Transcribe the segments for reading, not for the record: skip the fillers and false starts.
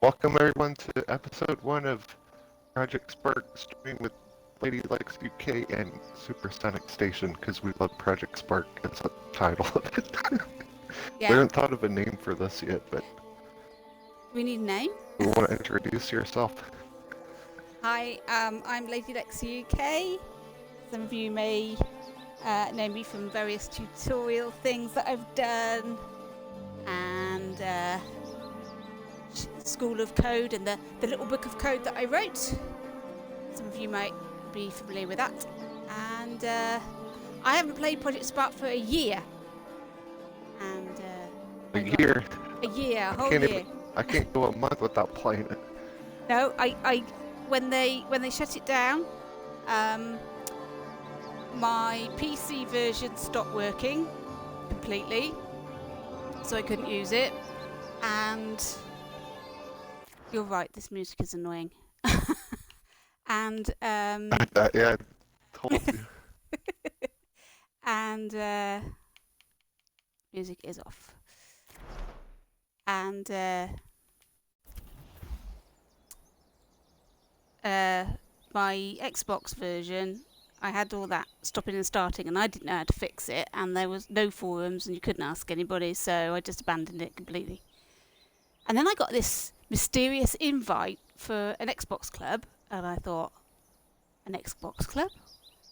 Welcome everyone to episode 1 of Project Spark, streaming with LadyLexUK and SuperSonicStation, because we love Project Spark as the title of it. We haven't thought of a name for this yet, but... We need a name? You want to introduce yourself? Hi, I'm LadyLexUK. Some of you may know me from various tutorial things that I've done, and School of Code and the little book of code that I wrote. Some of you might be familiar with that. And I haven't played Project Spark for a year. And A year? A year, a whole year. I can't go a month without playing it. No, I when they shut it down, my PC version stopped working completely, so I couldn't use it. And you're right, this music is annoying. And yeah, I told you. And music is off. And my Xbox version, I had all that stopping and starting, and I didn't know how to fix it, and there was no forums, and you couldn't ask anybody, so I just abandoned it completely. And then I got this mysterious invite for an Xbox club, and I thought, an Xbox club?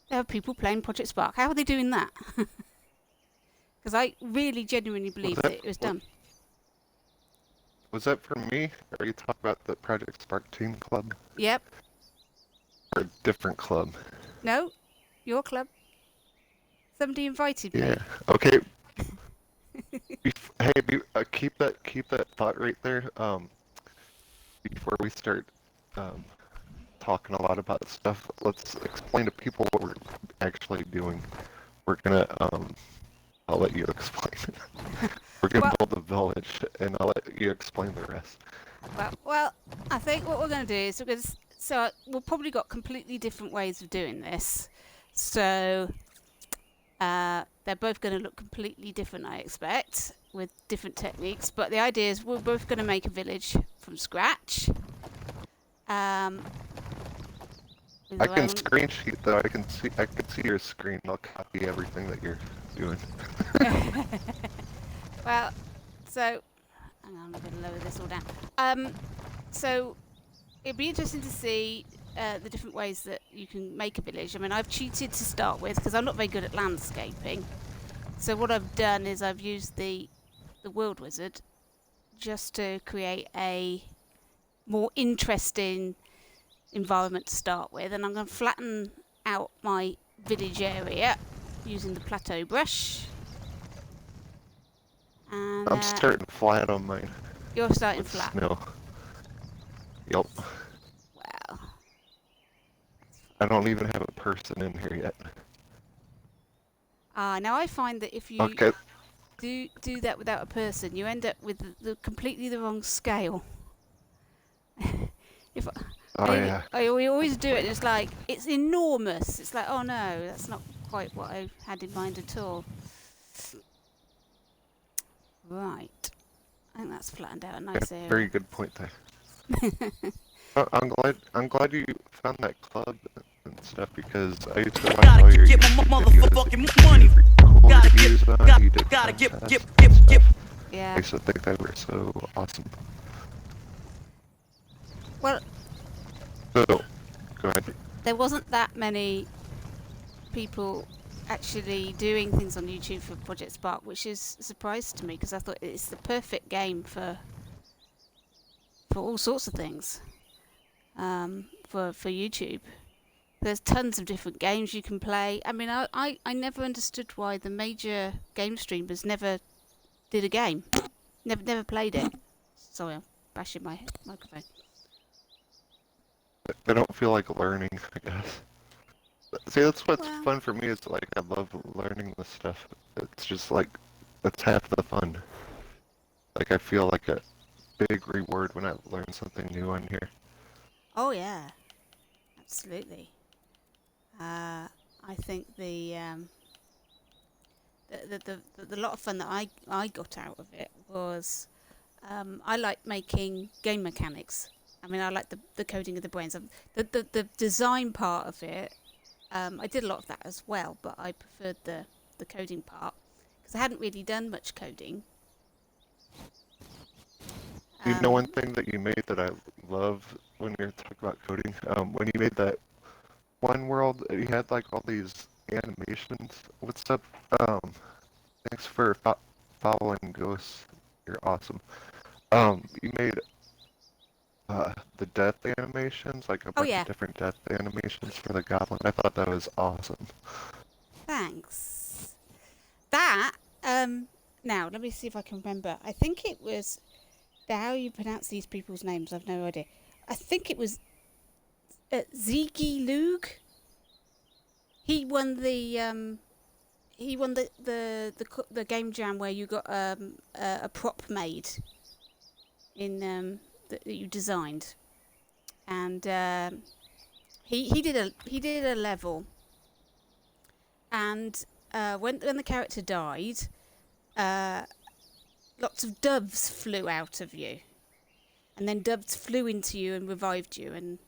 There are people playing Project Spark. How are they doing that? Because I really genuinely believe that it was done. Was that for me? Or are you talking about the Project Spark Team Club? Yep. Or a different club? No, your club. Somebody invited me. Yeah. Okay. Hey, keep that thought right there. Before we start talking a lot about stuff, let's explain to people what we're actually doing. We're gonna I'll let you explain. We're gonna build a village, and I'll let you explain the rest. Well, I think what we're gonna do is so we've probably got completely different ways of doing this. So they're both going to look completely different, I expect, with different techniques. But the idea is we're both going to make a village from scratch. I can screenshot though. I can see your screen. I'll copy everything that you're doing. Well, so hang on, I'm going to lower this all down. So it'd be interesting to see the different ways that you can make a village. I mean, I've cheated to start with because I'm not very good at landscaping. So what I've done is I've used the world wizard just to create a more interesting environment to start with, and I'm going to flatten out my village area using the plateau brush. And I'm starting flat on mine. You're starting flat? Snow. Yup. Wow. I don't even have a person in here yet. Now I find that if you do that without a person, you end up with completely the wrong scale. We always do it, and it's like, it's enormous. It's like, oh no, that's not quite what I had in mind at all. Right. I think that's flattened out a nice area. Very good point there. I'm glad you found that club and stuff, because I used to watch all your motherfucking money. Yeah. I used to think they were so awesome. Well, so go ahead. There wasn't that many people actually doing things on YouTube for Project Spark, which is a surprise to me, because I thought it's the perfect game for all sorts of things. For YouTube, there's tons of different games you can play. I mean, I never understood why the major game streamers never did a game, never played it. Sorry, I'm bashing my microphone. They don't feel like learning, I guess. See, that's what's fun for me, is like, I love learning this stuff. It's just like, that's half the fun. Like, I feel like a big reward when I learn something new on here. Oh yeah, absolutely. I think the lot of fun that I got out of it was I like making game mechanics. I mean, I like the coding of the brains. The design part of it, I did a lot of that as well, but I preferred the coding part because I hadn't really done much coding. You know one thing that you made that I love when you're talking about coding? When you made that one world, you had like all these animations. What's up? Thanks for following Ghosts. You're awesome. You made the death animations, like a Oh bunch yeah, of different death animations for the goblin. I thought that was awesome. thanks. That now let me see if I can remember. I think it was how you pronounce these people's names. I've no idea. I think it was Ziggy Lug. He won the game jam where you got a prop made in that you designed, and he did a level, and when the character died, lots of doves flew out of you, and then doves flew into you and revived you, and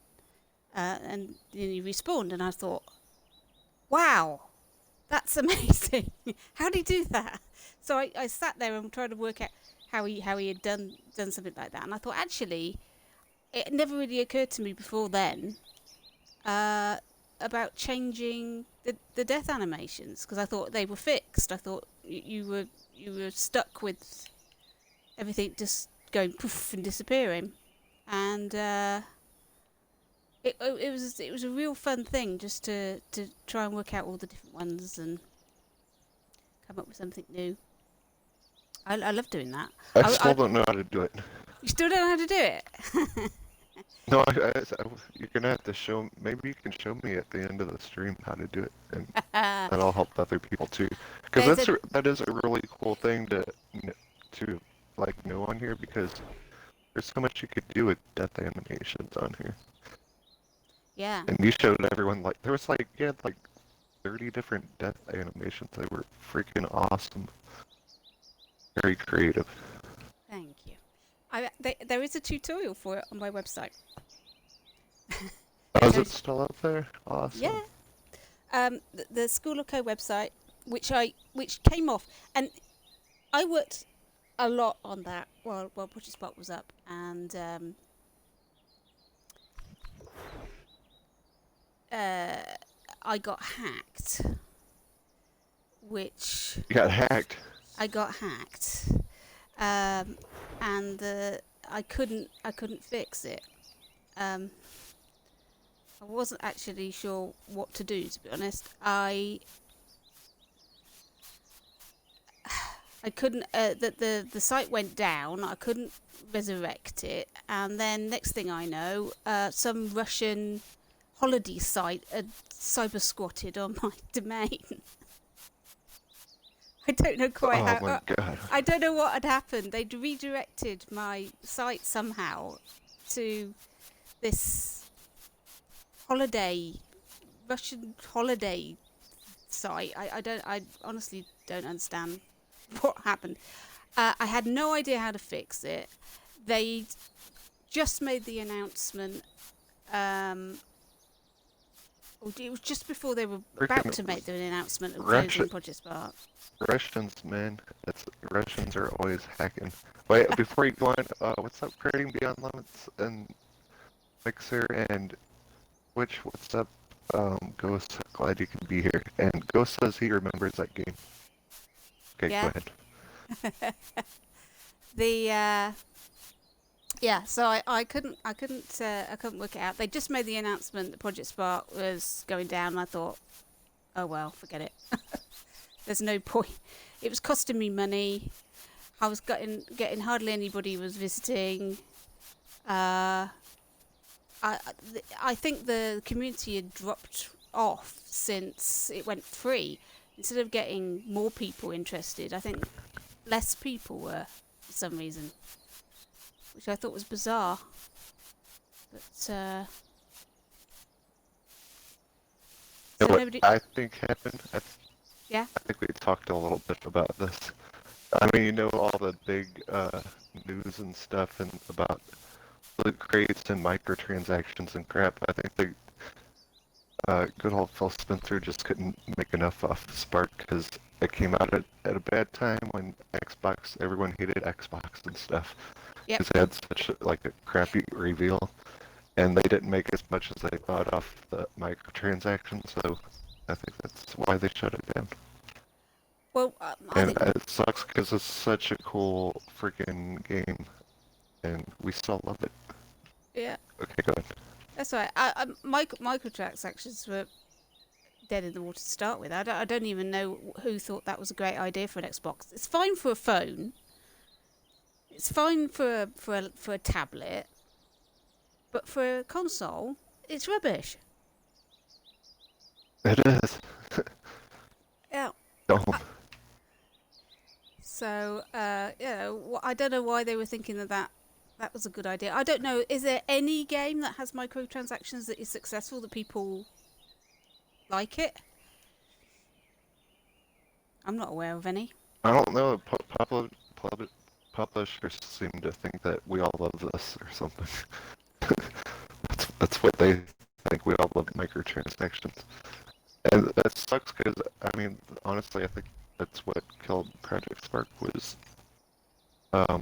then you respawned, and I thought, wow, that's amazing. How did he do that? So I sat there and tried to work out how he had done something like that, and I thought actually it never really occurred to me before then about changing the death animations, because I thought they were fixed. I thought you were stuck with everything just going poof and disappearing, and it was a real fun thing just to try and work out all the different ones and come up with something new. I love doing that. I still don't know how to do it. You still don't know how to do it? No, you're gonna have to show. Maybe you can show me at the end of the stream how to do it, and that'll help other people too. Because that is a really cool thing to like know on here, because there's so much you could do with death animations on here. Yeah. And you showed everyone like there was like you had like 30 different death animations. They were freaking awesome. Very creative. Thank you. There is a tutorial for it on my website. Oh, is it still up there? Awesome. Yeah. The School of Code website, which came off, and I worked a lot on that while Project Spark was up, and I got hacked. Which You got hacked. I got hacked, and I couldn't fix it. I wasn't actually sure what to do, to be honest. I couldn't. The site went down. I couldn't resurrect it, and then next thing I know, some Russian holiday site had cyber squatted on my domain. I don't know quite how. Oh my god. I don't know what had happened. They'd redirected my site somehow to this Russian holiday site. I honestly don't understand what happened. I had no idea how to fix it. They'd just made the announcement. It was just before they were about to make the announcement of closing Project Spark. Russians, man. Russians are always hacking. Wait, before you go on, what's up, Creating Beyond Limits and Mixer and Twitch? What's up, Ghost? Glad you can be here. And Ghost says he remembers that game. Okay, yeah. Go ahead. So I couldn't work it out. They just made the announcement that Project Spark was going down, and I thought, oh well, forget it. There's no point. It was costing me money. I was getting hardly anybody was visiting. I think the community had dropped off since it went free. Instead of getting more people interested, I think less people were for some reason, which I thought was bizarre. But so what I think happened. Yeah. I think we talked a little bit about this. I mean, you know all the big news and stuff and about loot crates and microtransactions and crap. I think the good old Phil Spencer just couldn't make enough off Spark because it came out at a bad time when everyone hated Xbox and stuff Yep. because they had such like a crappy reveal, and they didn't make as much as they thought off the microtransactions. So I think that's why they shut it down. Well, I And think it sucks because it's such a cool freaking game, and we still love it. yeah, Okay, go ahead. that's right. Microtransactions were dead in the water to start with. I don't even know who thought that was a great idea for an Xbox. It's fine for a phone. It's fine for a tablet, but for a console, it's rubbish. It is. Yeah. Don't. So, I don't know why they were thinking that was a good idea. I don't know. Is there any game that has microtransactions that is successful that people like it? I'm not aware of any. I don't know. Publishers seem to think that we all love this or something. That's what they think. We all love microtransactions, and that sucks because I mean, honestly, I think that's what killed Project Spark was. Um,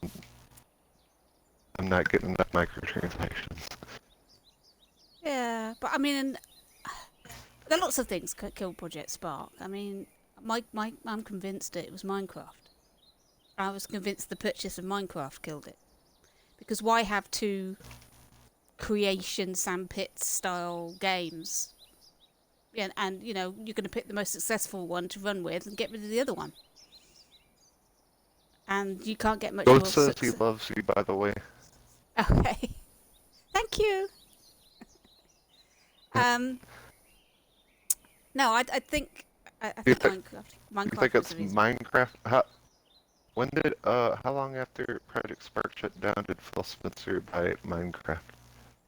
I'm not getting enough microtransactions. Yeah, but I mean, there are lots of things killed Project Spark. I mean, I'm convinced it was Minecraft. I was convinced the purchase of Minecraft killed it. Because why have two creation sandpit style games? Yeah, and you know, you're going to pick the most successful one to run with and get rid of the other one. And you can't get much more Ghost says he success. loves you, by the way. Okay. Thank you. No, I think You, think th you Minecraft think was it's the reason. Minecraft? How long after Project Spark shut down did Phil Spencer buy Minecraft?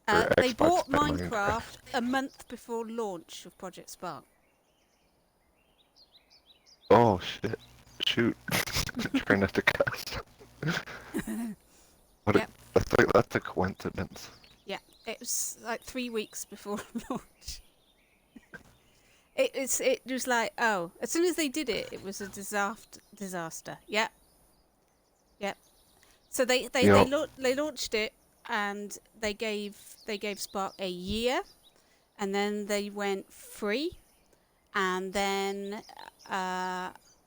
Or They Xbox bought buy Minecraft? Minecraft a month before launch of Project Spark. Oh shit. Shoot. Try not to cuss. What a, Yep. that's a coincidence. Yeah, it was like 3 weeks before launch. It was like, oh, as soon as they did it, it was a disaster. Yep, yep. So You know, they launched it, and they gave Spark a year, and then they went free, and then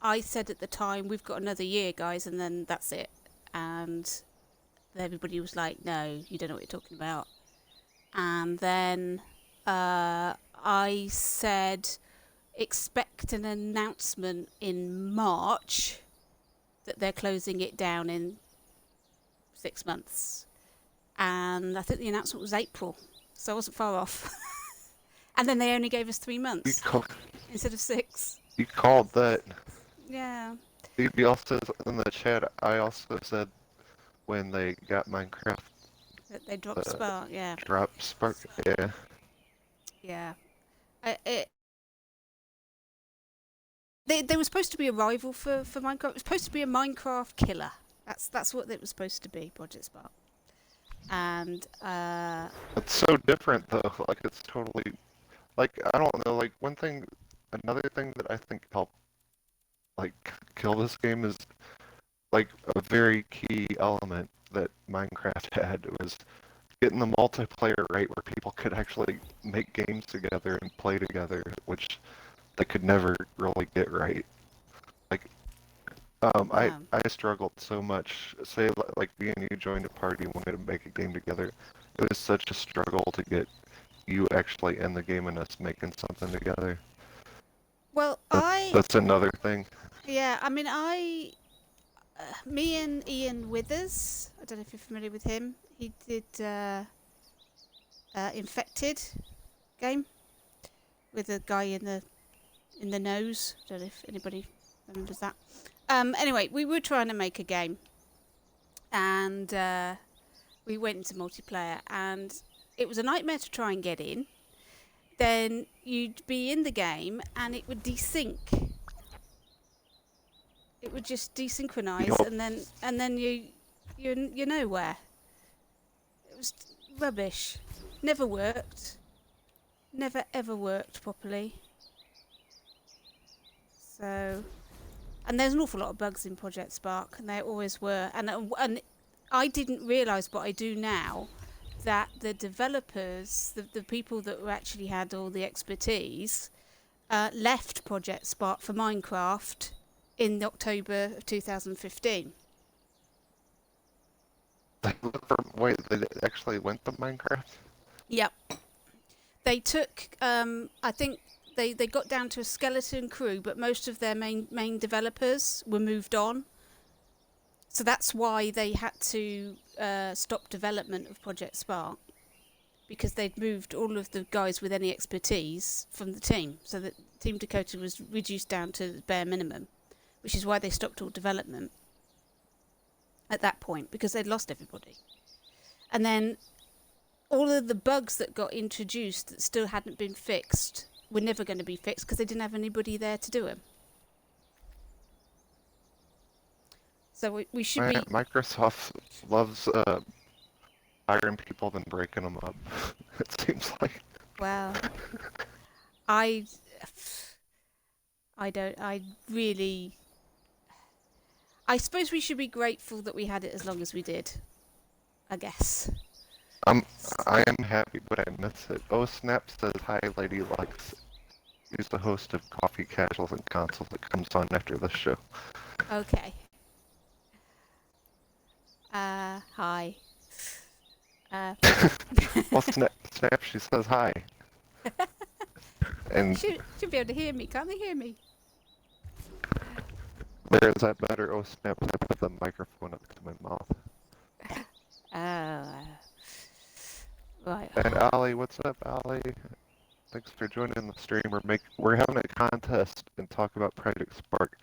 I said at the time, we've got another year, guys, and then that's it. And everybody was like, no, you don't know what you're talking about. And then I said, expect an announcement in March that they're closing it down in 6 months. And I think the announcement was April, so I wasn't far off. And then they only gave us 3 you, months call, instead of 6. you called that. Yeah. He also in the chat, I also said when they got Minecraft, They dropped Spark, yeah. drop Spark. Yeah. Yeah. They were supposed to be a rival for Minecraft. It was supposed to be a Minecraft killer. That's what it was supposed to be, Project Spark. And It's so different though. Like it's totally like I don't know. Like another thing that I think helped like kill this game is like a very key element that Minecraft had was getting the multiplayer right where people could actually make games together and play together, which they could never really get right. Like, wow. I struggled so much. Say, like, me and you joined a party and wanted to make a game together. It was such a struggle to get you actually in the game and us making something together. Well, That's another thing. yeah, I mean, me and Ian Withers, I don't know if you're familiar with him. He did Infected game with a guy in the nose. I don't know if anybody remembers that. Anyway, we were trying to make a game, and we went into multiplayer, and it was a nightmare to try and get in. Then you'd be in the game, and it would desync. it would just You desynchronize, know, and then you're nowhere. It was rubbish. Never worked. Never ever worked properly. So, and there's an awful lot of bugs in Project Spark, and there always were. And I didn't realise, but I do now, that the developers, the people that were actually had all the expertise, left Project Spark for Minecraft in October of 2015. wait, they actually went to Minecraft? Yep. They took, I think they got down to a skeleton crew, but most of their main developers were moved on. So that's why they had to stop development of Project Spark, because they'd moved all of the guys with any expertise from the team. So that Team Dakota was reduced down to the bare minimum, which is why they stopped all development at that point, because they'd lost everybody. And then all of the bugs that got introduced that still hadn't been fixed were never going to be fixed because they didn't have anybody there to do them. So we should be... Microsoft loves hiring people than breaking them up. It seems like. Well, I really... I suppose we should be grateful that we had it as long as we did, I guess. I am happy, but I miss it. Oh, Snap says, hi, LadyLexUK. He's the host of Coffee Casuals and Consoles that comes on after this show. Okay. Hi. Well, Snap, she says hi. And should be able to hear me. Can't they hear me? there, is that better? Oh, Snap, I put the microphone up to my mouth. Right. And Ollie, what's up, Ollie? Thanks for joining the stream. We're having a contest and talk about Project Spark.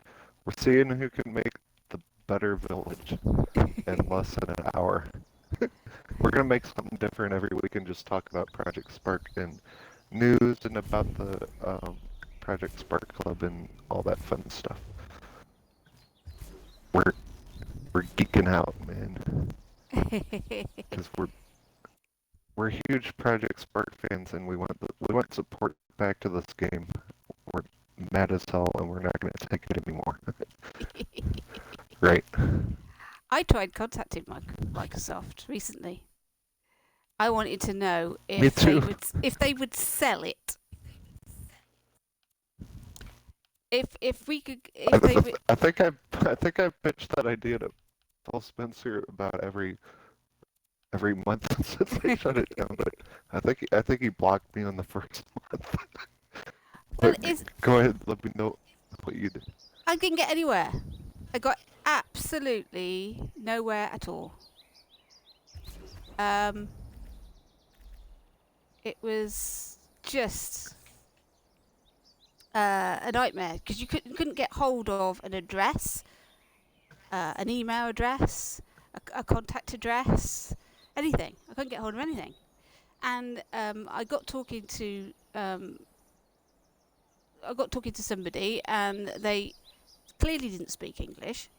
We're seeing who can make the better village in less than an hour. We're gonna make something different every week and just talk about Project Spark and news and about the Project Spark Club and all that fun stuff. We're geeking out, man, because we're huge Project Spark fans, and we want support back to this game. We're mad as hell, and we're not going to take it anymore. Right. I tried contacting Microsoft recently. I wanted to know if they would sell it. If we could, I think I pitched that idea to Phil Spencer about every month since they shut it down, but I think he blocked me on the first month. But go ahead, let me know what you did. I didn't get anywhere. I got absolutely nowhere at all. It was just a nightmare because you couldn't get hold of an address, an email address, a contact address, anything. I couldn't get hold of anything, and I got talking to somebody, and they clearly didn't speak English.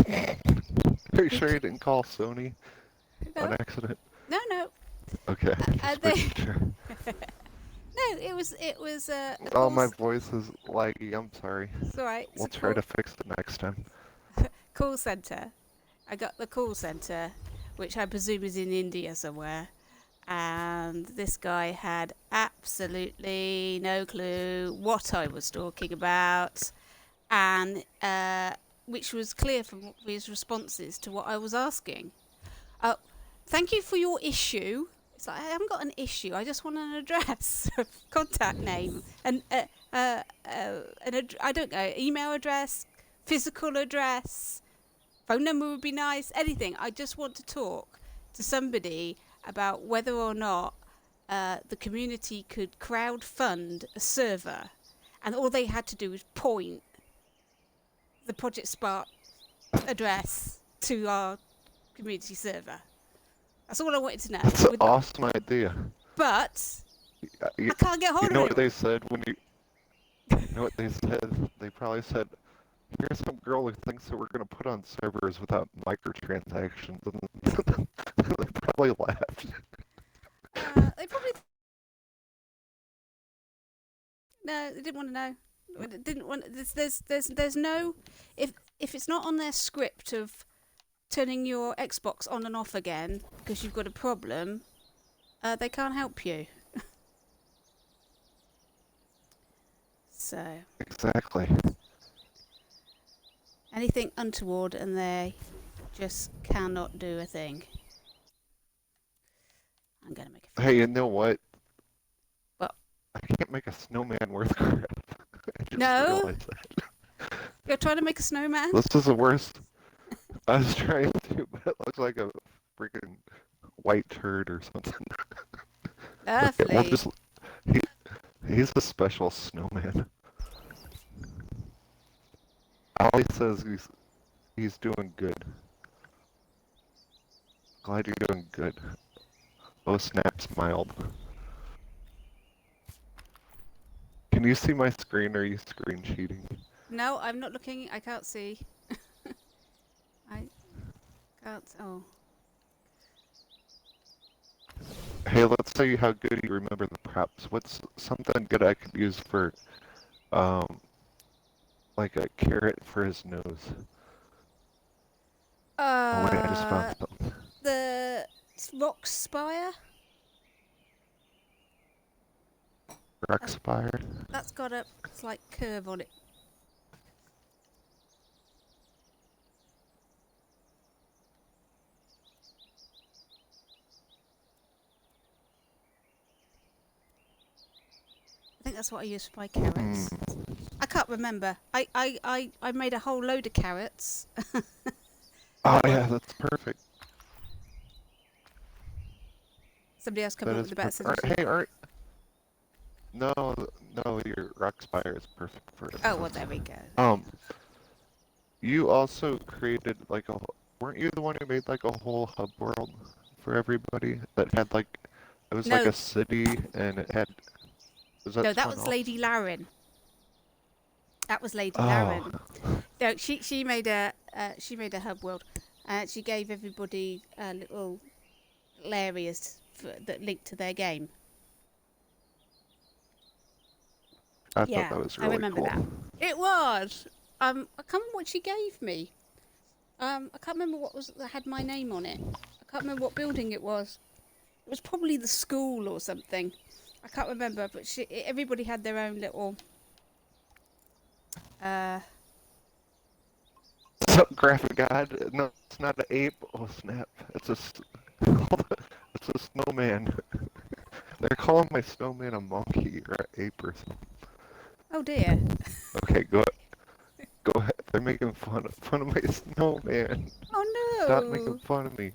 Are you sure you didn't call Sony on accident? No. Okay. No, it was Oh, my voice is laggy. I'm sorry. It's all right. We'll try to fix it next time. Call center. I got the call center, which I presume is in India somewhere, and this guy had absolutely no clue what I was talking about, and which was clear from his responses to what I was asking. Thank you for your issue. It's like, I haven't got an issue. I just want an address, contact name, and I don't know, email address, physical address, phone number would be nice. Anything. I just want to talk to somebody about whether or not the community could crowdfund a server, and all they had to do was point the Project Spark address to our community server. That's all I wanted to know. That's an awesome idea. But I can't get hold of it. You know what they said when you... You know what they said? They probably said, Here's some girl who thinks that we're gonna put on servers without microtransactions, and they probably laughed. They probably no, they didn't want to know. They didn't want. There's no if it's not on their script of turning your Xbox on and off again because you've got a problem, they can't help you. So Exactly. anything untoward, and they just cannot do a thing. I'm gonna make a Hey, video. you know what? What? I can't make a snowman worth crap. I just No, realized that. you're trying to make a snowman. This is the worst. I was trying to, but it looks like a freaking white turd or something. Okay, we'll Lovely. just. He, he's a special snowman. Ollie says he's doing good. Glad you're doing good. Oh, snap smiled. Can you see my screen? Or are you screen cheating? No, I'm not looking. I can't see. I can't. Oh. Hey, let's see how good you remember the props. What's something good I could use for, um, like a carrot for his nose? Oh wait, I just found something. The rock spire. That's, Rexpire. that's got a slight curve on it. I think that's what I use for my carrots. I can't remember. I made a whole load of carrots. Oh yeah, that's perfect. Somebody else come That up is with a better perfect. solution. Hey, Art. No, no, your Rexpire is perfect for it. Oh well, there we go. You also created like weren't you the one who made like a whole hub world for everybody that had like, it was like No, a city and it had, was that no, that someone was else? Lady Laren. That was Lady Oh, Laren. No, she made a hub world. She gave everybody little areas that linked to their game. I thought Yeah, that was I really remember cool. that. It was. I can't remember what she gave me. I can't remember what was that had my name on it. I can't remember what building it was. It was probably the school or something. I can't remember, but everybody had their own little. Uh, So, graphic god? No, it's not an ape. Oh snap! It's a snowman. They're calling my snowman a monkey or an ape or something. oh dear. Okay, go ahead. They're making fun of my snowman. Stop making Oh fun of me.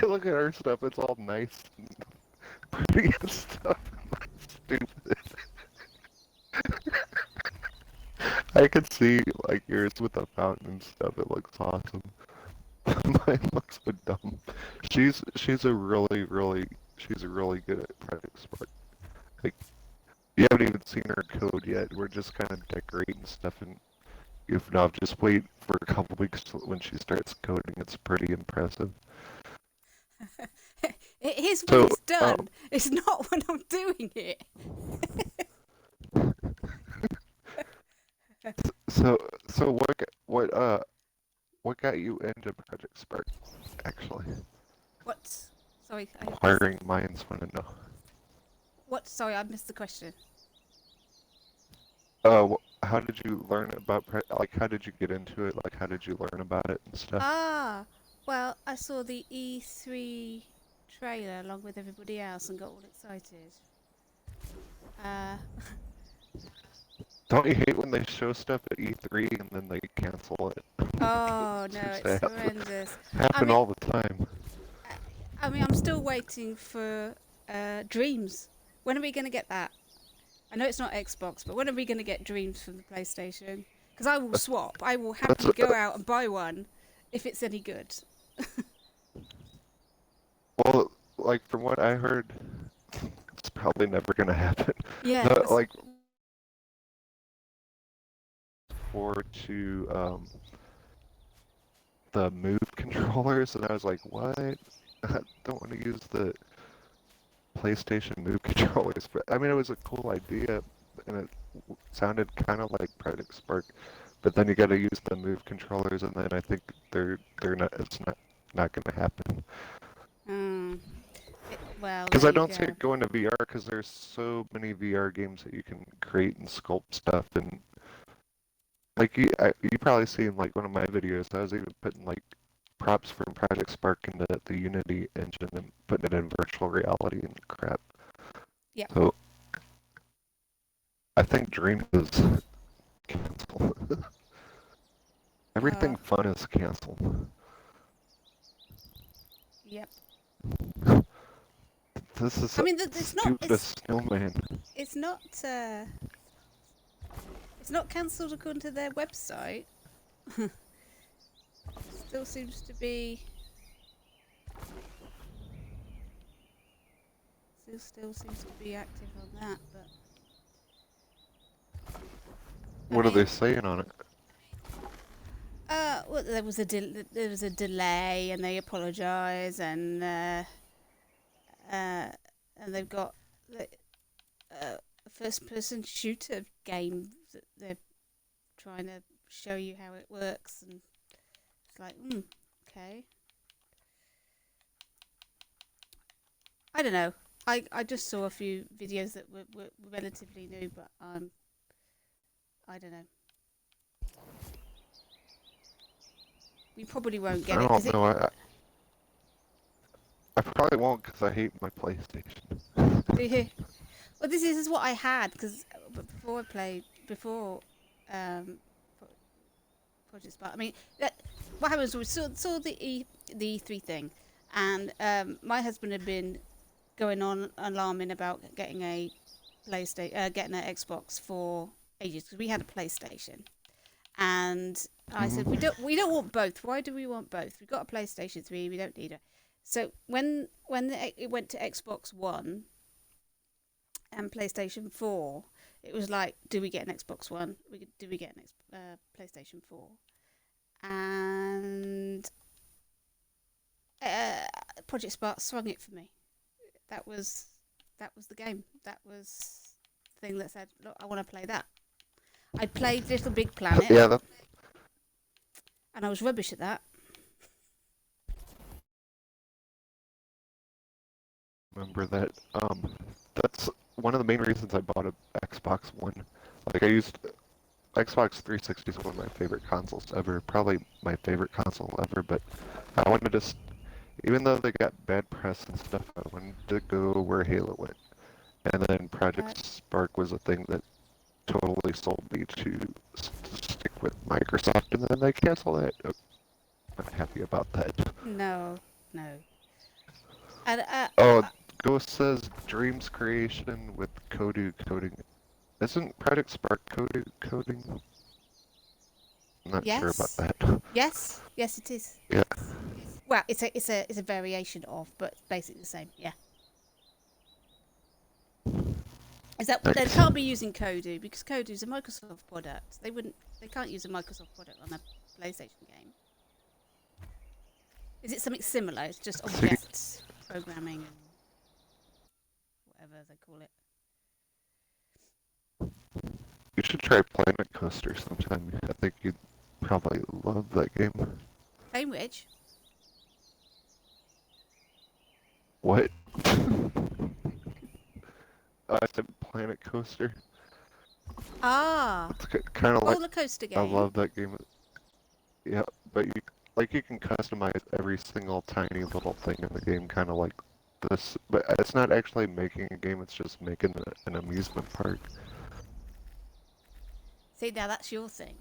Look at our stuff. It's all nice and pretty and stuff. Stupid. I could see like yours with the fountain and stuff. It looks awesome. Mine looks so dumb. She's a she's really good at Project Spark. Like you haven't even seen her code yet. We're just kind of decorating stuff and goofing off. Just wait for a couple weeks when she starts coding. It's pretty impressive. no. Here's when So, it's done. It's not when I'm doing it. so, what got you into Project Spark? Actually, What? Sorry, I missed the. acquiring minds want to know. What? Sorry, I missed the question. How did you learn about like how did you get into it? Like how did you learn about it and stuff? Ah, well, I saw the E3 trailer along with everybody else and got all excited. Uh, Don't you hate when they show stuff at E3 and then they cancel it? oh It's no, too it's sad. horrendous. I Happen mean, all the time. I'm still waiting for Dreams. When are we going to get that? I know it's not Xbox, but when are we going to get Dreams from the PlayStation? Because I will swap. I will That's happily go out and buy one if it's any good. well, like from what I heard, it's probably never gonna happen. Yeah, No, 'cause like forward to the Move controllers, and I was like, what? I don't want to use the PlayStation Move controllers. But I mean, it was a cool idea, and it sounded kind of like Project Spark. But then you got to use the Move controllers, and then I think they're not. It's not going to happen. mm, well, Because there I you don't see go. it going to VR. Because there's so many VR games that you can create and sculpt stuff, and like you probably seen like one of my videos. I was even putting like props from Project Spark into the Unity engine and putting it in virtual reality and crap. Yep. So I think Dream is canceled. Uh, Everything fun is canceled. yep. This is I the mean, stupidest snowman. it's not, it's not cancelled according to their website. Still seems to be, still seems to be active on that, but I What are they mean, saying on it? well, there was a delay, and they apologise, and they've got a first-person shooter game that they're trying to show you how it works, and it's like, okay. I don't know. I just saw a few videos that were relatively new, but I don't know. We probably won't get I it because don't it. know. I probably won't because I hate my PlayStation. Well, this is what I had because before I played before um, Project Spark. I mean, what happened was we saw the E3 thing, and my husband had been going on alarming about getting a PlayStation, getting an Xbox for ages because we had a PlayStation, and I said Hmm. we don't want both. Why do we want both? We've got a PlayStation 3. We don't need it. So when it went to Xbox One and PlayStation 4, it was like, do we get an Xbox One? Do we get an PlayStation 4? And uh, Project Spark swung it for me. That was the game. That was the thing that said, look, I want to play that. I played Little Big Planet, Yeah, that, and I was rubbish at that. remember that. That's one of the main reasons I bought a Xbox One. Like I used Xbox 360 is one of my favorite consoles ever. Probably my favorite console ever. But I wanted to, even though they got bad press and stuff, I wanted to go where Halo went. And then Uh, Project Spark was a thing that totally sold me to stick with Microsoft, and then they canceled it. I'm not happy about that. no, no. And Oh, Ghost says Dreams creation with Kodu coding. Isn't Project Spark Kodu coding? I'm not sure about yes, that. yes, it is. Yeah. Well, it's a variation of, but basically the same. Yeah. Is that they Nice. can't be using Kodu because Kodu is a Microsoft product. They can't use a Microsoft product on a PlayStation game. Is it something similar? It's just See, object programming and whatever they call it. you should try Planet Coaster sometime. I think you'd probably love that game. Same which? What? I said Planet Coaster. Ah, It's kind of like roller coaster I game. love that game. Yeah, but you can customize every single tiny little thing in the game, kind of like this. But it's not actually making a game; it's just making an amusement park. See, now that's your thing.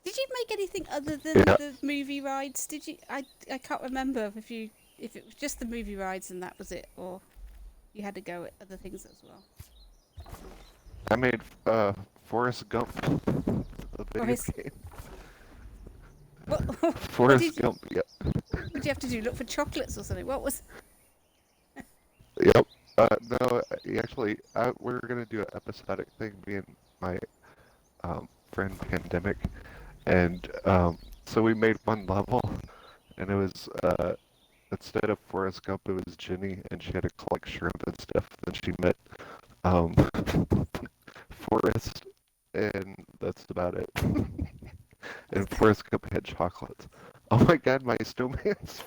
Did you make anything other than Yeah, the movie rides? Did you? I can't remember if it was just the movie rides and that was it, or you had to go at other things as well. I made Forrest Gump, a Or video is game. what? What Forrest did Gump. Yep. what did you have to do? Look for chocolates or something? What was? Yep. actually, we're gonna do an episodic thing, me and my friend Pandemic, and so we made one level, and it was instead of Forrest Gump, it was Ginny, and she had to collect shrimp and stuff. Then she met um, Forrest, and that's about it. And Forrest Gump had chocolates. Oh my God, my snowman's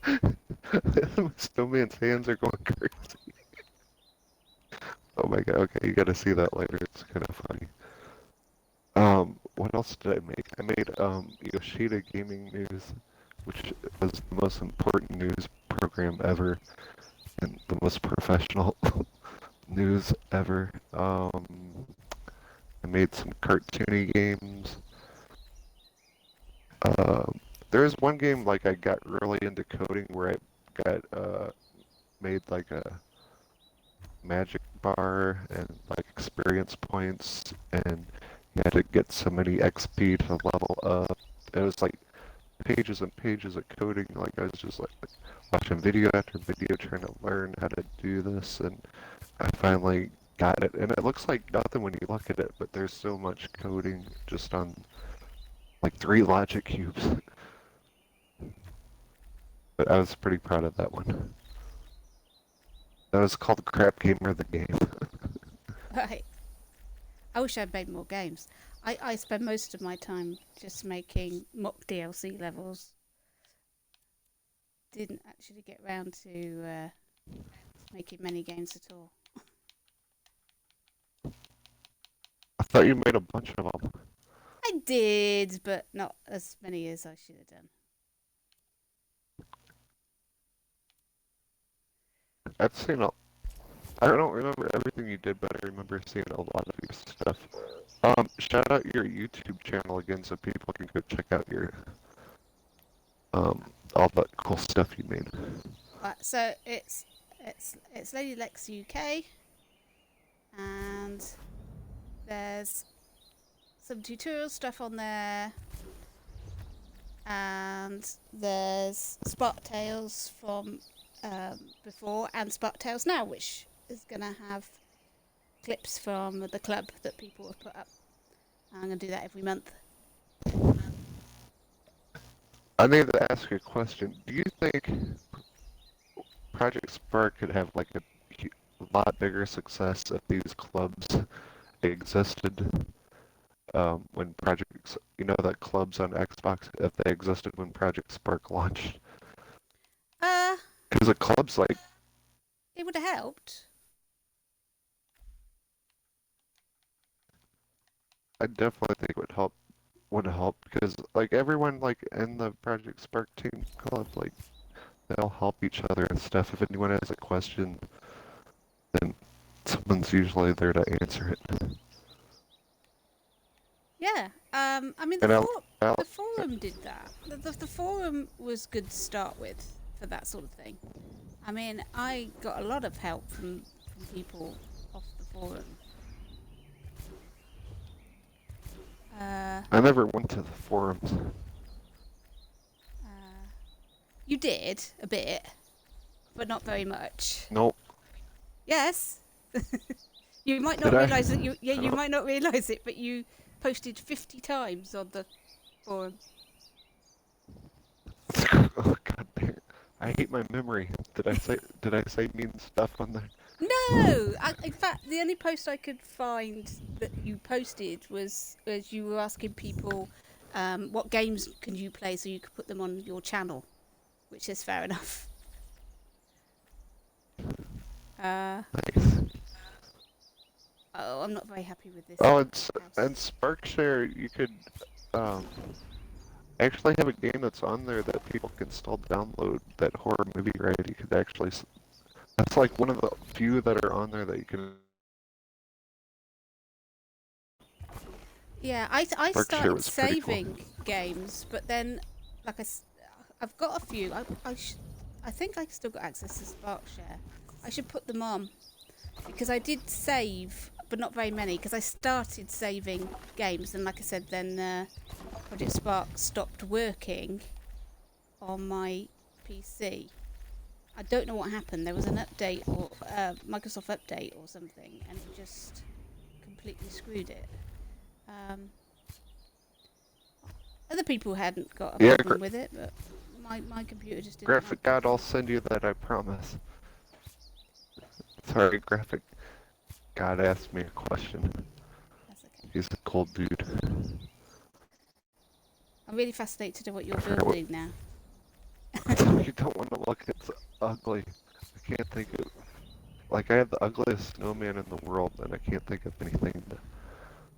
my snowman's hands are going crazy. Oh my God, okay, you gotta see that later. It's kind of funny. What else did I make? I made Yoshida Gaming News, which was the most important news program ever and the most professional news ever. I made some cartoony games. There was one game like I got really into coding where I got made like a magic bar and like experience points, and you had to get so many XP to level up. It was like pages and pages of coding. Like I was just like watching video after video trying to learn how to do this, and I finally got it. And it looks like nothing when you look at it, but there's so much coding just on like 3 logic cubes. But I was pretty proud of that one. That was called Crap Gamer the Game. Right. I wish I'd made more games. I spend most of my time just making mock DLC levels. Didn't actually get round to making many games at all. I thought you made a bunch of them. I did, but not as many as I should have done. I've seen a. I don't remember everything you did, but I remember seeing a lot of your stuff. Shout out your YouTube channel again so people can go check out your all that cool stuff you made. So it's LadyLexUK, and there's some tutorial stuff on there, and there's Spark Tales from before and Spark Tales now, which is gonna have clips from the club that people have put up. I'm gonna do that every month. I need to ask you a question. Do you think Project Spark could have like a lot bigger success if these clubs existed when Project, you know, that clubs on Xbox, if they existed when Project Spark launched? Uh, Because the clubs, like, it would have helped. I definitely think would help because like everyone like in the Project Spark team club, like they'll help each other and stuff. If anyone has a question, then someone's usually there to answer it. Yeah. I mean, And the forum did that. The forum was good to start with for that sort of thing. I mean, I got a lot of help from people off the forum. I never went to the forums. You did a bit, but not very much. Nope. Yes. You might not Did I? realise that you might not realise it, but you posted 50 times on the forum. Oh god damn. I hate my memory. Did I say mean stuff on there? No! In fact, the only post I could find that you posted was you were asking people what games can you play so you could put them on your channel, which is fair enough. Nice. Oh, I'm not very happy with this. Oh, house. and Sparkshare, you could actually have a game that's on there that people can still download. That horror movie, right? You could actually. That's like one of the few that are on there that you can. Yeah, I Sparkshare started was pretty saving cool. games, but then, like I've got a few. I think I still got access to Sparkshare. I should put them on because I did save, but not very many. Because I started saving games, and like I said, then Project Spark stopped working on my PC. I don't know what happened. There was an update or Microsoft update or something, and it just completely screwed it. Um, Other people hadn't got a Yeah, problem with it, but my computer just didn't Graphic like it. God, I'll send you that, I promise. Sorry, Graphic God asked me a question. That's okay. He's a cool dude. I'm really fascinated at what you're I forgot what. building now. You don't want to look, it's ugly. I can't think of. Like, I have the ugliest snowman in the world, and I can't think of anything to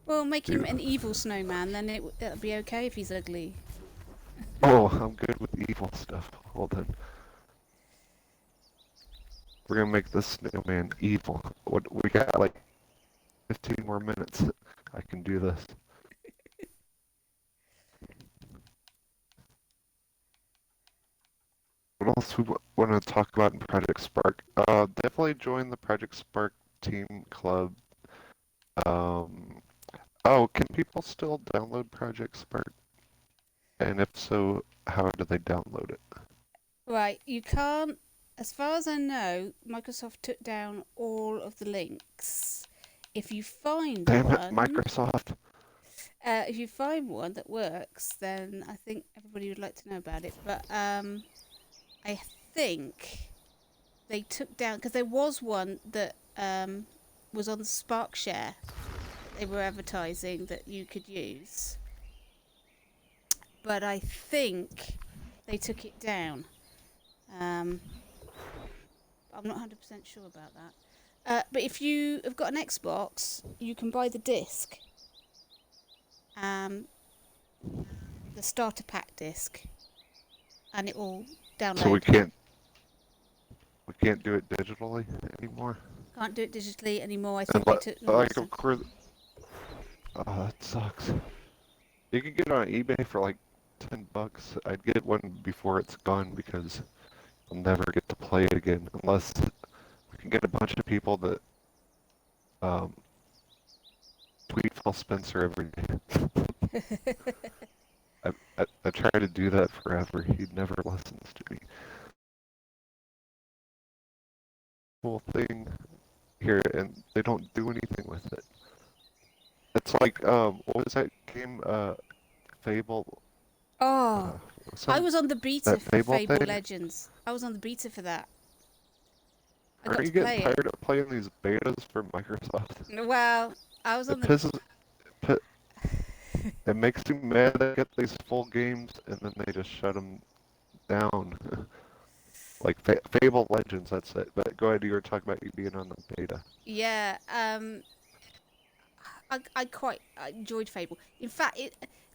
Well, make him do. an evil snowman, then it'll be okay if he's ugly. Oh, I'm good with evil stuff. Hold on. We're gonna make this snowman evil. What we got, like 15 more minutes. I can do this. What else we want to talk about in Project Spark? Definitely join the Project Spark team club. Um, oh, can people still download Project Spark? And if so, how do they download it? Right, you can't. As far as I know, Microsoft took down all of the links. If you find Damn it, one, Microsoft. if you find one that works, then I think everybody would like to know about it. But I think they took down because there was one that was on the SparkShare. They were advertising that you could use, but I think they took it down. Um, I'm not 100% sure about that. But if you have got an Xbox, you can buy the disc, um, the starter pack disc, and it will So we download. can't do it digitally anymore. Can't do it digitally anymore. I And think they took them like off. of course, oh, that sucks. You can get it on eBay for like $10. I'd get one before it's gone because I'll never get to play it again unless we can get a bunch of people that um, tweet Phil Spencer every day. I try to do that forever. He never listens to me. Whole thing here, and they don't do anything with it. It's like what was that game? Fable. Oh, I Some was on the beta that for Fable Fable thing. Legends. I was on the beta for that. I Aren't got you to getting play it. tired of playing these betas for Microsoft? Well, I was It on the. pisses. Pi- it makes you mad they get these full games and then they just shut them down. Like Fable Legends, that's it. But go ahead, you were talking about you being on the beta. Yeah, I enjoyed Fable. In fact,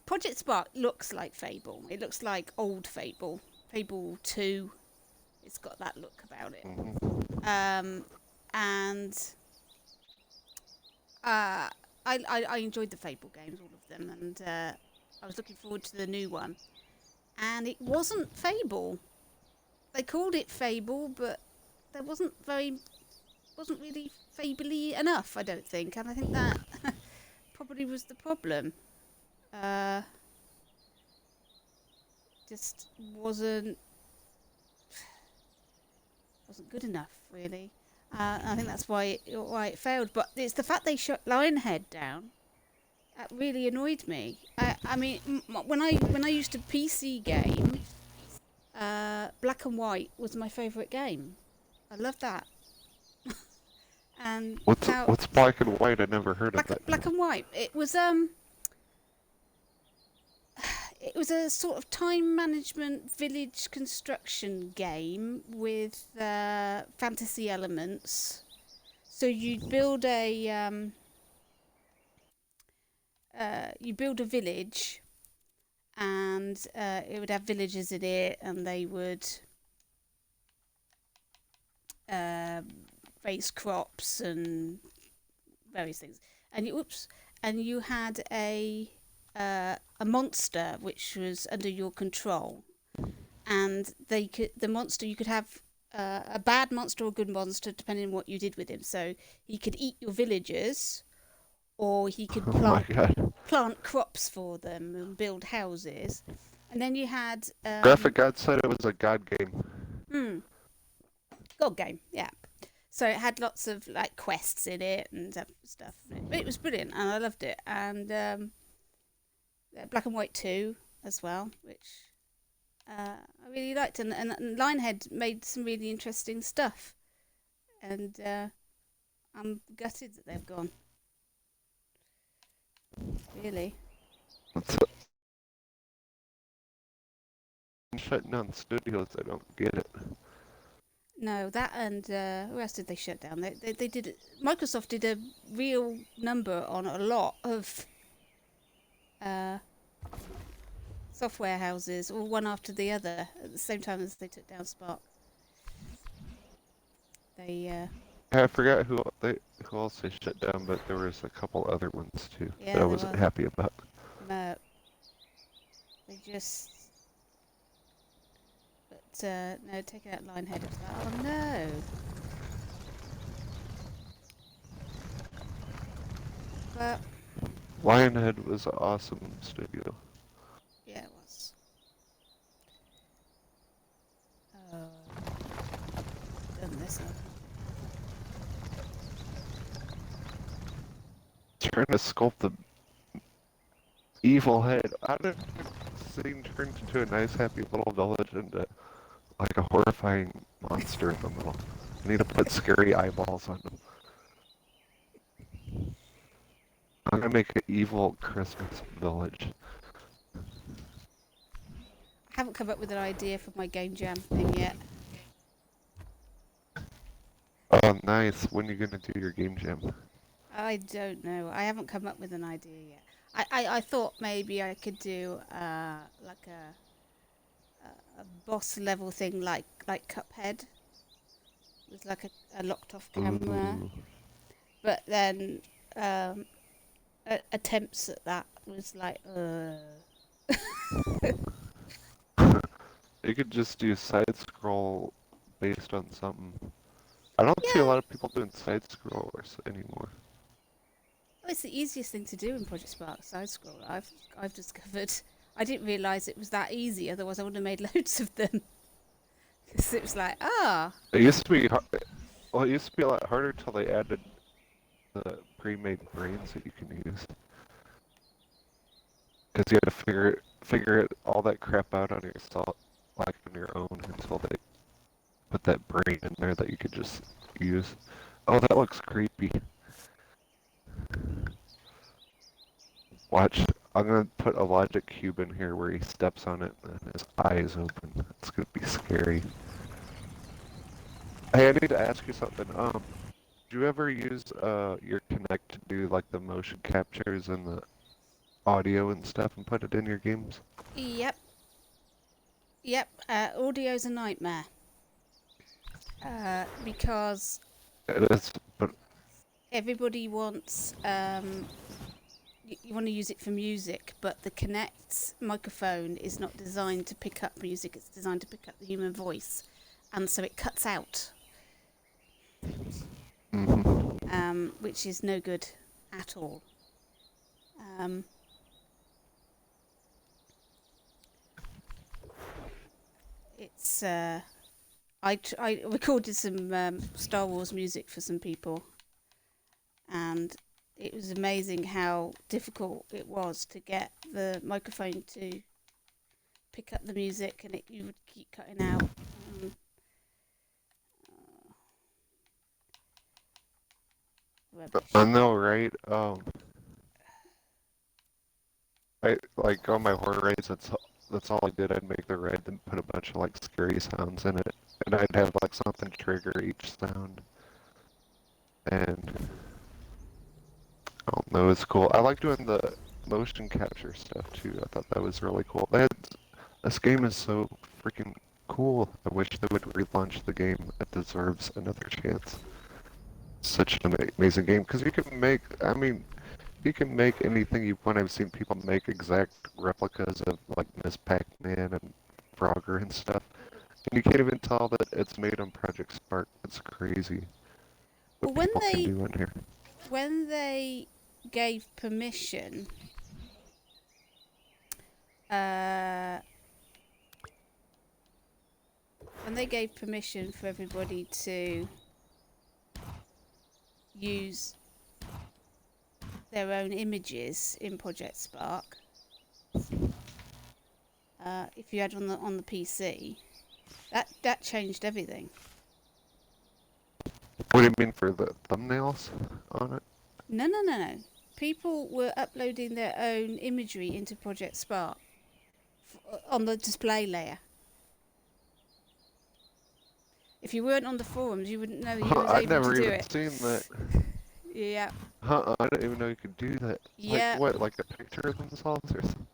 Project Spark looks like Fable. It looks like old Fable, Fable 2. It's got that look about it. Hmm. Um, and I enjoyed the Fable games, all of them, and I was looking forward to the new one. And it wasn't Fable. They called it Fable, but there wasn't really Fable-y enough. I don't think, and I think that probably was the problem. Uh, just wasn't good enough, really. I think that's why it failed. But it's the fact they shut Lionhead down that really annoyed me. I mean, when I used to PC game, Black and White was my favourite game. I loved that. And now What's Black and White? I never heard of that. Black and White. It was a sort of time management village construction game with fantasy elements. So you build a village, and it would have villagers in it, and they would uh, raise crops and various things. And you had a monster which was under your control, and the monster you could have a bad monster or a good monster depending on what you did with him. So he could eat your villagers, or he could Oh my god. plant crops for them and build houses. And then you had Graphic God said it was a god game. hmm, God game, yeah. So it had lots of like quests in it and stuff. It was brilliant, and I loved it. And Black and White 2 as well, which I really liked. And Lionhead made some really interesting stuff. And I'm gutted that they've gone. Really. It's shutting down studios. I don't get it. No, that and who else did they shut down? They did. Microsoft did a real number on a lot of uh, software houses, all one after the other, at the same time as they took down Spark. They I forgot who else they shut down, but there was a couple other ones too that yeah, I they wasn't were. happy about. No, they just. But no, taking out Lionhead as well. Oh no. But Lionhead was an awesome studio. yeah, it was. Oh, done this up. Trying to sculpt the evil head. How did the scene turn into a nice, happy little village into like a horrifying monster in the middle? I need to put scary eyeballs on them. I'm gonna make an evil Christmas village. I haven't come up with an idea for my game jam thing yet. Oh, nice. When are you gonna do your game jam? I don't know. I haven't come up with an idea yet. I thought maybe I could do like a boss level thing like Cuphead with like a locked off camera, Ooh. but then attempts at that was like You could just do side scroll based on something. I don't see a yeah. lot of people doing side scrollers anymore. It's the easiest thing to do in Project Spark side scroll. I've discovered. I didn't realise it was that easy. Otherwise, I would have made loads of them. Because it was like, It used to be well, it used to be a lot harder till they added the pre-made brains that you can use. Because you had to figure it all that crap out on yourself, like on your own, until they put that brain in there that you could just use. Oh, that looks creepy. Watch, I'm gonna put a logic cube in here where he steps on it and his eyes open. It's gonna be scary. Hey, I need to ask you something. Do you ever use your Kinect to do like the motion captures and the audio and stuff and put it in your games? yep, yep. Audio's a nightmare. Because It is, but everybody wants you want to use it for music, but the Kinect microphone is not designed to pick up music. It's designed to pick up the human voice, and so it cuts out, which is no good at all. Um, it's I recorded some Star Wars music for some people, and it was amazing how difficult it was to get the microphone to pick up the music, and you would keep cutting out. Rubbish. I know, right? I like on my horror rides. That's all I did. I'd make the ride, then put a bunch of like scary sounds in it, and I'd have like something trigger each sound. And I don't know, it's cool. I like doing the motion capture stuff too. I thought that was really cool. This game is so freaking cool. I wish they would relaunch the game. It deserves another chance. Such an amazing game because you can make. I mean, you can make anything you want. I've seen people make exact replicas of like Miss Pac-Man and Frogger and stuff, and you can't even tell that it's made on Project Spark. It's crazy Well, what people can do in here. when they gave permission, when and they gave permission for everybody to use their own images in Project Spark. If you had on the PC, that changed everything. What do you mean for the thumbnails on it? No. People were uploading their own imagery into Project Spark on the display layer. If you weren't on the forums, you wouldn't know you was I've able never to do even it. seen that. Yeah. I didn't even know you could do that. Yeah. Like what? Like a picture of themselves or something?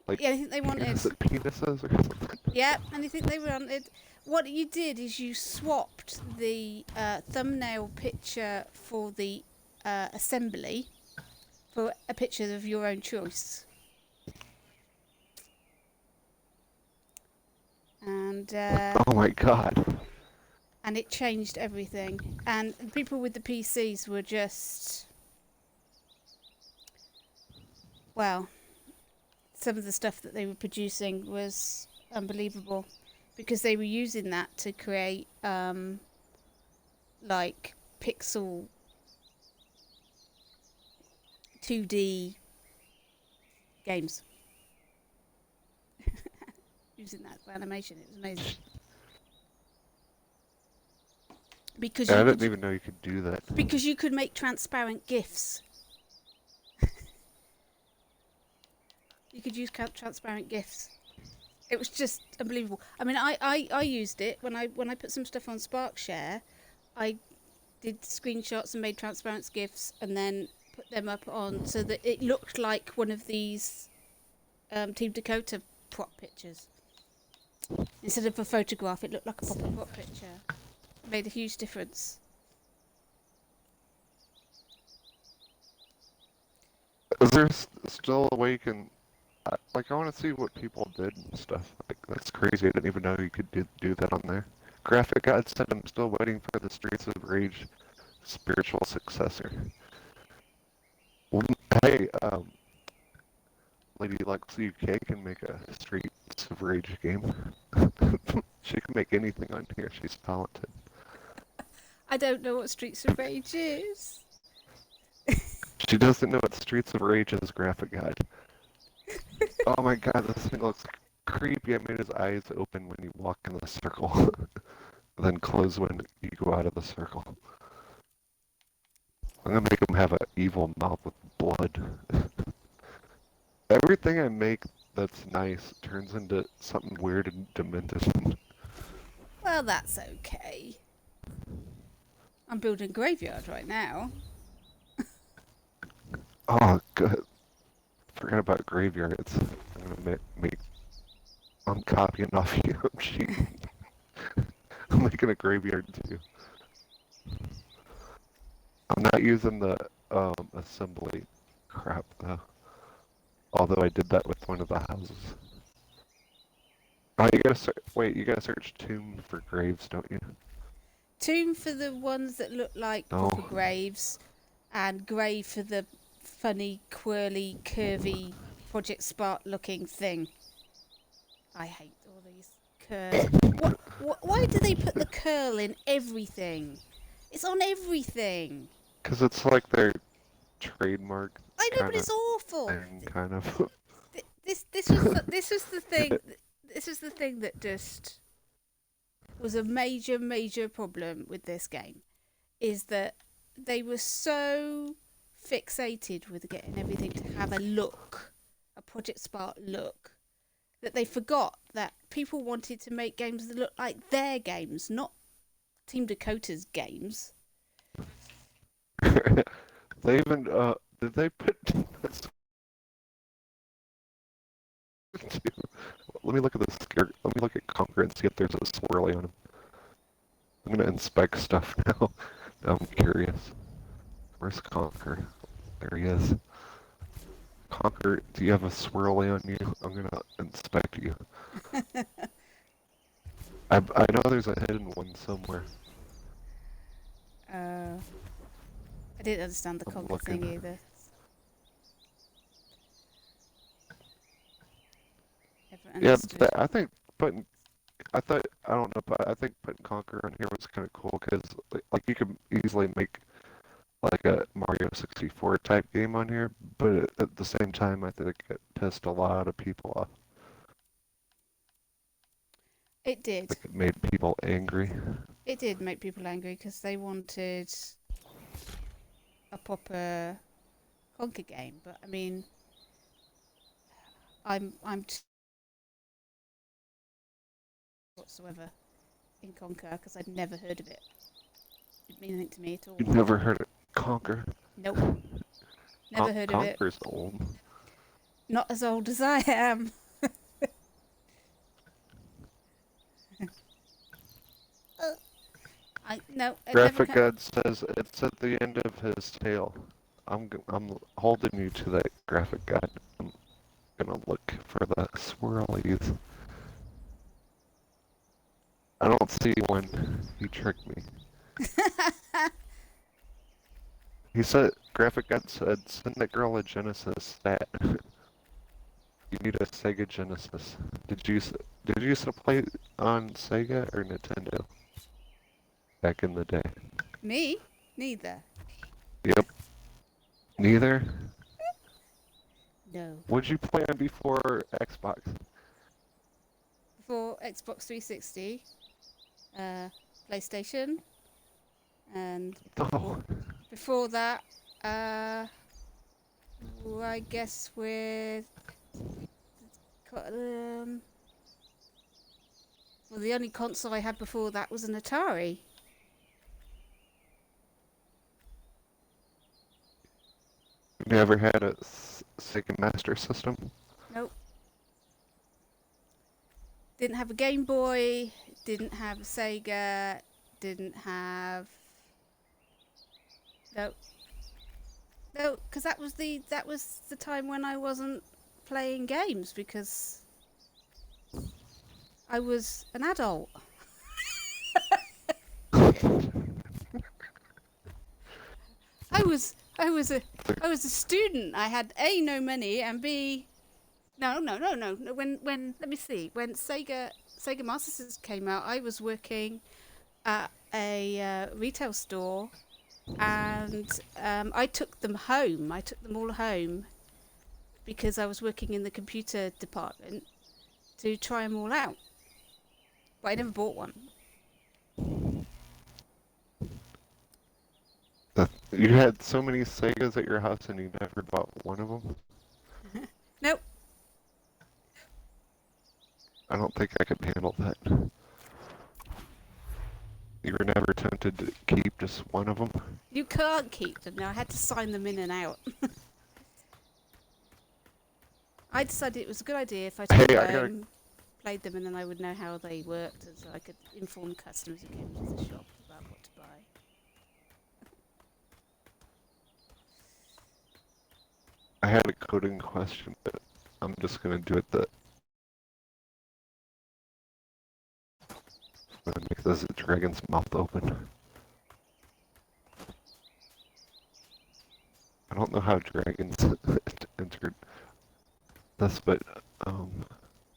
Like Anything they wanted. penises or something? Yeah, anything they wanted. What you did is you swapped the thumbnail picture for the assembly for a picture of your own choice. And Oh my god. and it changed everything. And the people with the PCs were just, well, some of the stuff that they were producing was unbelievable, because they were using that to create like pixel 2D games. Using that for animation, it was amazing. Because Yeah, you I didn't could, even know you could do that. because you could make transparent GIFs. You could use transparent GIFs. It was just unbelievable. I mean, I used it when I put some stuff on SparkShare. I did screenshots and made transparent GIFs, and then put them up on so that it looked like one of these Team Dakota prop pictures. Instead of a photograph, it looked like a proper prop picture. It made a huge difference. Is there still a way you can... I want to see what people did and stuff. Like, that's crazy. I didn't even know you could do that on there. Graphic God said I'm still waiting for the Streets of Rage spiritual successor. Well, hey, LadyLexUK can make a Streets of Rage game. She can make anything on here. She's talented. I don't know what Streets of Rage is. She doesn't know what Streets of Rage is, Graphic God. Oh my god, this thing looks creepy. I made his eyes open when you walk in the circle, then close when you go out of the circle. I'm gonna make him have an evil mouth with blood. Everything I make that's nice turns into something weird and demented. Well, that's okay. I'm building a graveyard right now. Oh, good. Forgot about graveyards. I'm gonna make... I'm copying off you. I'm cheating. I'm making a graveyard too. I'm not using the assembly crap though. Although I did that with one of the houses. Oh, you gotta wait, you gotta search tomb for graves, don't you? Tomb for the ones that look like proper graves, and grave for the funny, quirly, curvy Project Spark looking thing. I hate all these curls. Why do they put the curl in everything? It's on everything. Because it's like their trademark. I know, but it's awful. And kind of. This was the thing. This was the thing that just was a major problem with this game, is that they were so fixated with getting everything to have a look, a Project Spark look, that they forgot that people wanted to make games that look like their games, not Team Dakota's games. They even did they put let me look at this. Let me look at Conquer and see if there's a swirly on him. I'm gonna inspect stuff now. I'm curious. Where's Conquer? There he is. Conquer, do you have a swirly on you? I'm gonna inspect you. I know there's a hidden one somewhere. I didn't understand the Conquer thing either. Yeah, I think putting I thought, I don't know, but I think putting Conquer on here was kind of cool because like you could easily make like a Mario 64 type game on here, but at the same time, I think it pissed a lot of people off. It did. Like it made people angry. It did make people angry because they wanted a proper Conker game. But I mean, I'm whatsoever in Conker because I'd never heard of it. Didn't mean anything to me at all. You never heard of Conquer? Nope, never heard of it. Conquer's old. Not as old as I am. No, it never. Graphic God says it's at the end of his tale. I'm holding you to that, Graphic God. I'm gonna look for the swirlies. I don't see one. He tricked me. He said, Graphic God said, send that girl a Genesis stat. You need a Sega Genesis. Did you used to play on Sega or Nintendo back in the day? Me? Neither. Yep. Neither? No. What'd you play on before Xbox? Before Xbox 360, PlayStation, and Oh, before that, I guess with well, the only console I had before that was an Atari. you never had a Sega Master System? Nope. Didn't have a Game Boy. Didn't have a Sega. Didn't have. Nope. No, because that was the time when I wasn't playing games because I was an adult. I was a student. I had A, no money, and B, no. When let me see. When Sega Master System came out, I was working at a retail store, and I took them home. I took them all home because I was working in the computer department to try them all out. But I never bought one. You had so many Segas at your house and you never bought one of them? Nope. I don't think I could handle that. You were never tempted to keep just one of them? You can't keep them now. I had to sign them in and out. I decided it was a good idea if I took them home, played them, and then I would know how they worked, and so I could inform customers who came to the shop about what to buy. I had a coding question, but I'm just gonna do it the... I'm gonna make this dragon's mouth open. I don't know how dragons entered this, but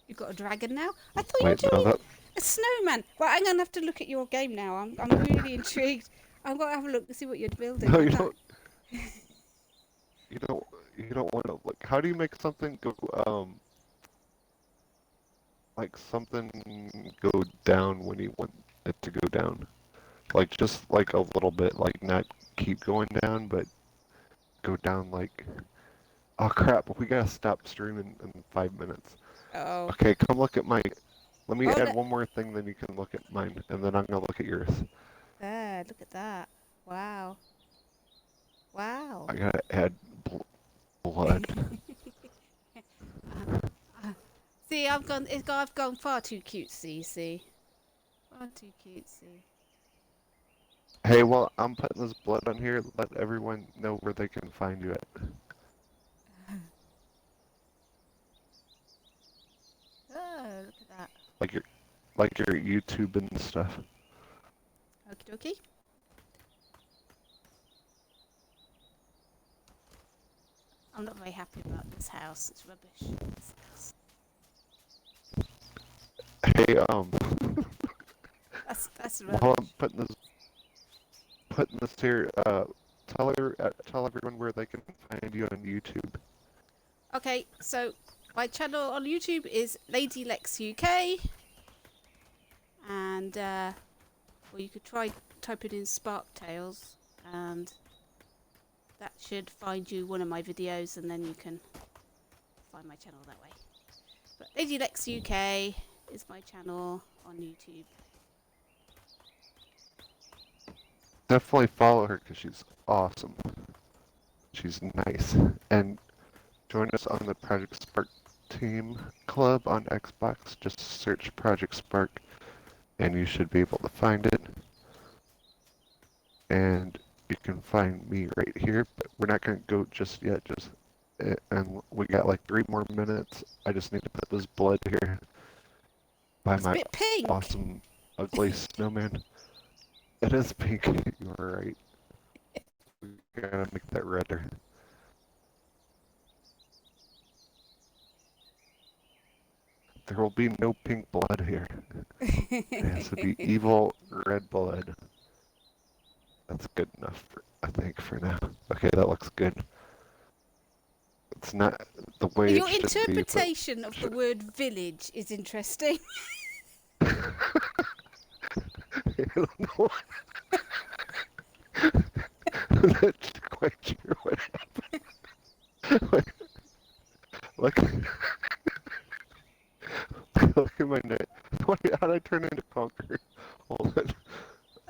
You've got a dragon now? I thought wait, you were no, doing that... a snowman. Well, I'm gonna have to look at your game now. I'm really intrigued. I'm gonna have a look to see what you're building. No, you don't... You don't want to... Like, how do you make something go, like something go down when you want it to go down? Like, just like a little bit, like not keep going down, but go down like... Oh crap, we gotta stop streaming in 5 minutes. Oh. Okay, come look at my... Let me Oh, add one more thing, then you can look at mine, and then I'm gonna look at yours. there, look at that. Wow. Wow. I gotta add blood. See, I've gone far too cutesy, see. Far too cutesy. Hey, well, I'm putting this blood on here, let everyone know where they can find you at. Oh, look at that. Like your YouTube and stuff. Okie dokie. I'm not very happy about this house. It's rubbish. This house. Hey, That's While rubbish. I'm putting this here, tell everyone where they can find you on YouTube. Okay, so my channel on YouTube is LadyLexUK, and or you could try typing in Spark Tales, and that should find you one of my videos, and then you can find my channel that way. But LadyLexUK is my channel on YouTube. Definitely follow her because she's awesome. She's nice. And join us on the Project Spark Team Club on Xbox. Just search Project Spark and you should be able to find it. And you can find me right here, but we're not going to go just yet. And we got like 3 more minutes. I just need to put this blood here by It's a my bit pink. awesome, ugly snowman. It is pink. You are right. We gotta make that redder. There will be no pink blood here. It has to be evil red blood. That's good enough, I think, for now. Okay, that looks good. It's not the way it Your should be, but interpretation of the word village is interesting. I don't know. I'm not quite sure what happened. Look, look at my neck. How did I turn into Conquer? Hold on.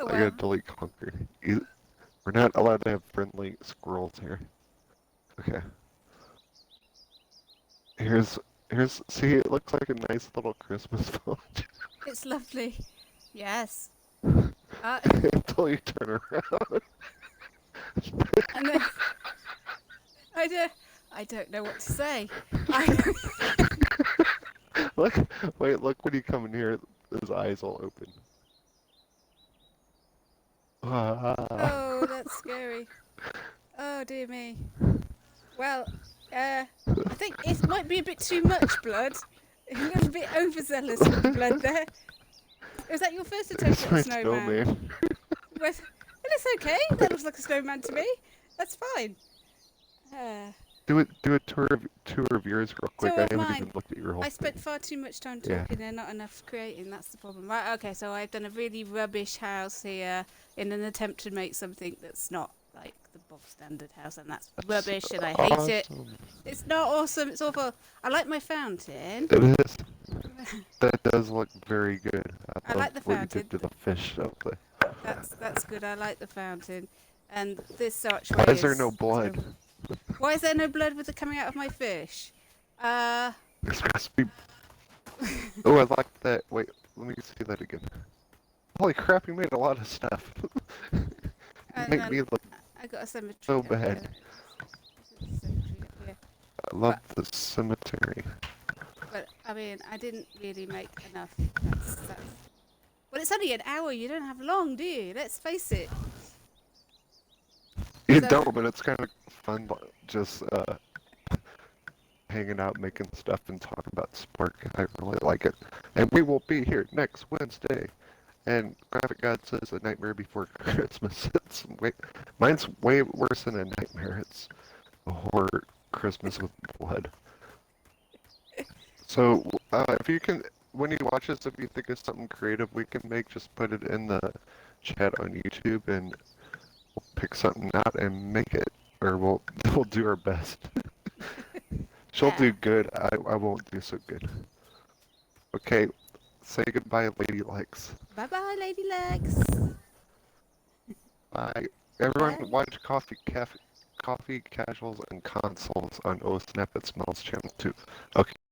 Oh I gotta well. delete Conquer. We're not allowed to have friendly squirrels here. Okay. Here's, see, it looks like a nice little Christmas village. It's lovely. Yes. Until you turn around. And then I don't know what to say. I Look, wait, look when you come in here, his eyes will open. Ah. Oh, that's scary. Oh dear me. Well, I think it might be a bit too much blood. A little bit overzealous with the blood there. Is that your first attempt There's at a my snowman? snowman. Well, it's okay. That looks like a snowman to me. That's fine. Do a tour of yours real quick. Two I of haven't mine. even looked at your whole I spent thing. far too much time Yeah. talking and not enough creating. That's the problem. Right, okay, so I've done a really rubbish house here in an attempt to make something that's not like the bog standard house, and that's rubbish, and I hate it. Awesome. It's not awesome, it's awful. I like my fountain. It is. That does look very good. I I love like the what you fountain. did to the fish up there. That's good. I like the fountain. And this Why archway is there no is blood? terrible. Why is there no blood with it coming out of my fish? Uh, There's supposed to be. Oh, I like that. Wait, let me see that again. Holy crap, you made a lot of stuff. You and make then me look I got a cemetery so up bad. here. There's a cemetery up here. I love But, the cemetery. but I mean, I didn't really make enough. That's. Well, it's only an hour. You don't have long, do you? Let's face it. You So, don't, but it's kind of fun just hanging out, making stuff, and talking about Spark. I really like it. And we will be here next Wednesday. And Graphic God says A Nightmare Before Christmas. Mine's way worse than a nightmare. It's a horror Christmas with blood. So, if you can, when you watch this, if you think of something creative we can make, just put it in the chat on YouTube and we'll pick something out and make it. Or we'll do our best. She'll yeah. do good. I won't do so good. Okay, say goodbye, Lady Lex. Bye bye, Lady Lex. Bye. Everyone, Bye. watch Coffee Casuals, and Consoles on Oh Snap It Smells channel too. Okay.